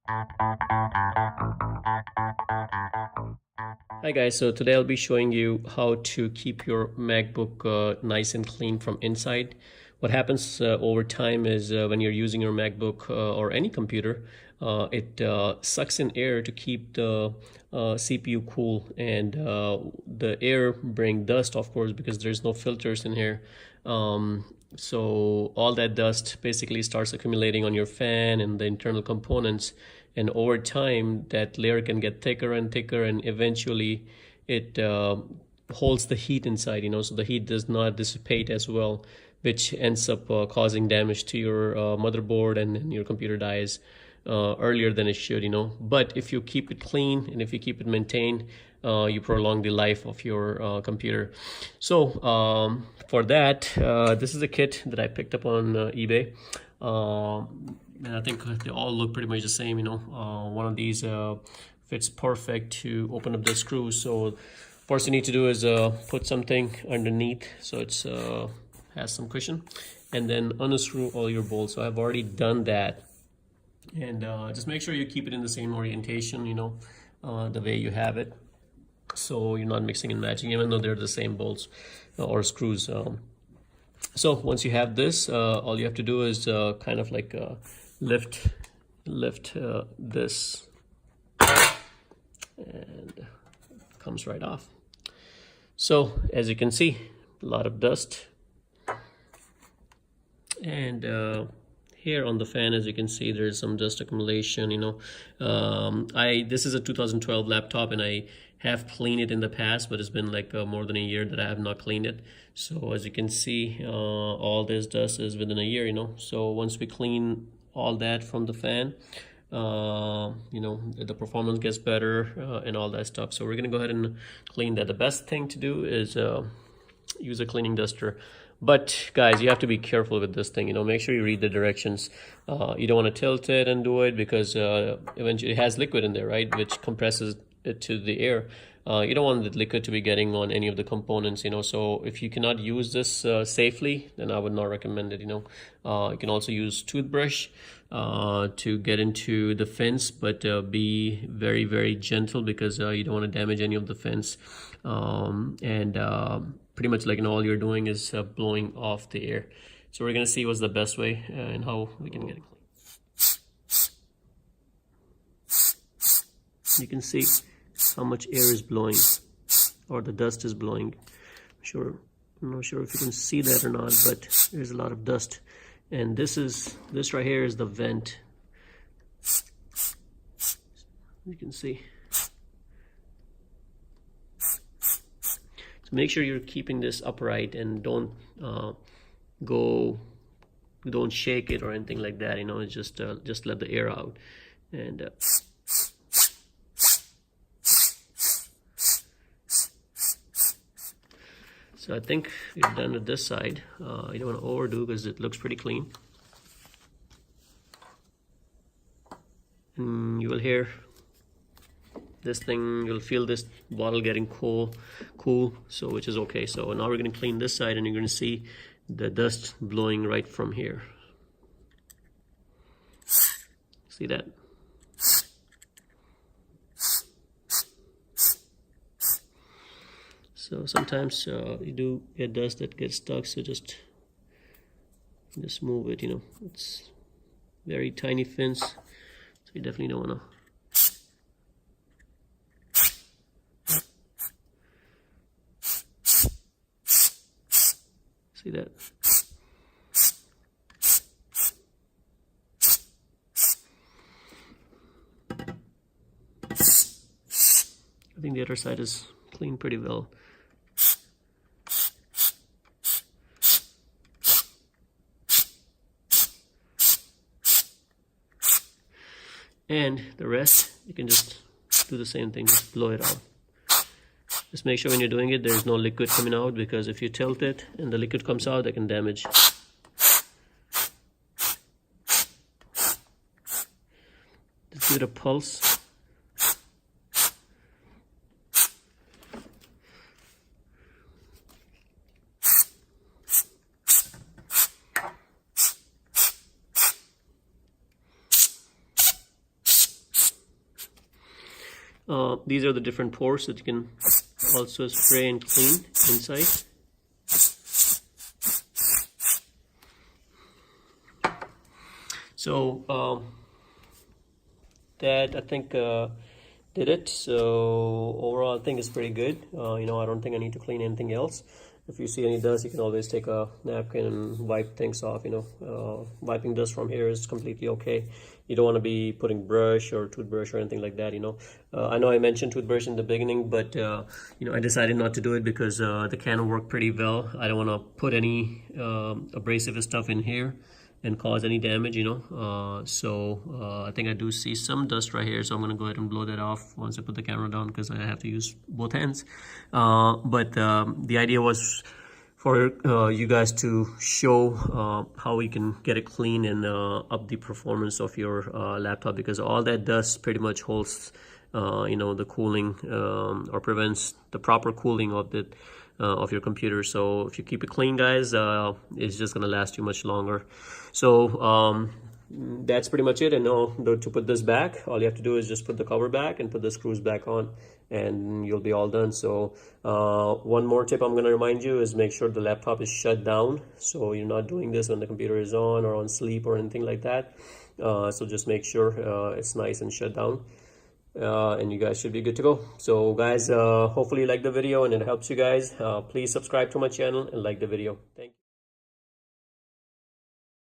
Hi guys, so today I'll be showing you how to keep your MacBook nice and clean from inside. What happens over time is when you're using your MacBook or any computer, it sucks in air to keep the CPU cool, and the air bring dust, of course, because there's no filters in here. So all that dust basically starts accumulating on your fan and the internal components, and over time that layer can get thicker and thicker, and eventually it holds the heat inside, so the heat does not dissipate as well, which ends up causing damage to your motherboard, and your computer dies earlier than it should. But if you keep it clean and if you keep it maintained, you prolong the life of your computer. So for that, this is a kit that I picked up on eBay. And I think they all look pretty much the same. One of these fits perfect to open up the screws. So first you need to do is put something underneath so it's has some cushion, and then unscrew all your bolts. So I've already done that, and just make sure you keep it in the same orientation, the way you have it, so you're not mixing and matching, even though they're the same bolts or screws. So once you have this, all you have to do is kind of like lift this, and it comes right off. So as you can see, a lot of dust, and here on the fan, as you can see, there's some dust accumulation. This is a 2012 laptop, and I have cleaned it in the past, but it's been like more than a year that I have not cleaned it. So as you can see, all this dust is within a year. So once we clean all that from the fan, the performance gets better and all that stuff. So we're gonna go ahead and clean that. The best thing to do is use a cleaning duster. But guys, you have to be careful with this thing. Make sure you read the directions. You don't want to tilt it and do it, because eventually it has liquid in there, right, which compresses it to the air. You don't want the liquid to be getting on any of the components. So if you cannot use this safely, then I would not recommend it. You can also use toothbrush to get into the fence, but be very, very gentle, because you don't want to damage any of the fence. Pretty much like all you're doing is blowing off the air. So we're gonna see what's the best way and how we can get it clean. You can see how much air is blowing, or the dust is blowing. I'm not sure if you can see that or not, but there's a lot of dust. And this right here is the vent. You can see. Make sure you're keeping this upright, and don't shake it or anything like that. It's just let the air out. And so I think we're done with this side. You don't want to overdo, because it looks pretty clean. And you will hear this thing, you'll feel this bottle getting cool, so which is okay. So now we're going to clean this side, and you're going to see the dust blowing right from here. See that? So sometimes you do get dust that gets stuck, so just move it. It's very tiny fins, so you definitely don't want to. See that? I think the other side is cleaned pretty well. And the rest, you can just do the same thing, just blow it out. Just make sure when you're doing it, there's no liquid coming out, because if you tilt it and the liquid comes out, that can damage. Just give it a pulse. These are the different pores that you can also spray and clean inside. So that I think did it. So overall I think it's pretty good. I don't think I need to clean anything else. If you see any dust, you can always take a napkin and wipe things off. Wiping dust from here is completely okay. You don't want to be putting brush or toothbrush or anything like that. I know I mentioned toothbrush in the beginning, but I decided not to do it because the can worked pretty well. I don't want to put any abrasive stuff in here and cause any damage. I think I do see some dust right here, so I'm going to go ahead and blow that off once I put the camera down, because I have to use both hands. But the idea was for you guys to show how we can get it clean and up the performance of your laptop, because all that dust pretty much holds the cooling or prevents the proper cooling of your computer. So if you keep it clean, guys, it's just gonna last you much longer. So that's pretty much it. And to put this back, all you have to do is just put the cover back and put the screws back on, and you'll be all done. So one more tip I'm going to remind you is make sure the laptop is shut down. So you're not doing this when the computer is on or on sleep or anything like that. So just make sure it's nice and shut down, and you guys should be good to go. So guys, hopefully you like the video and it helps you guys. Please subscribe to my channel and like the video.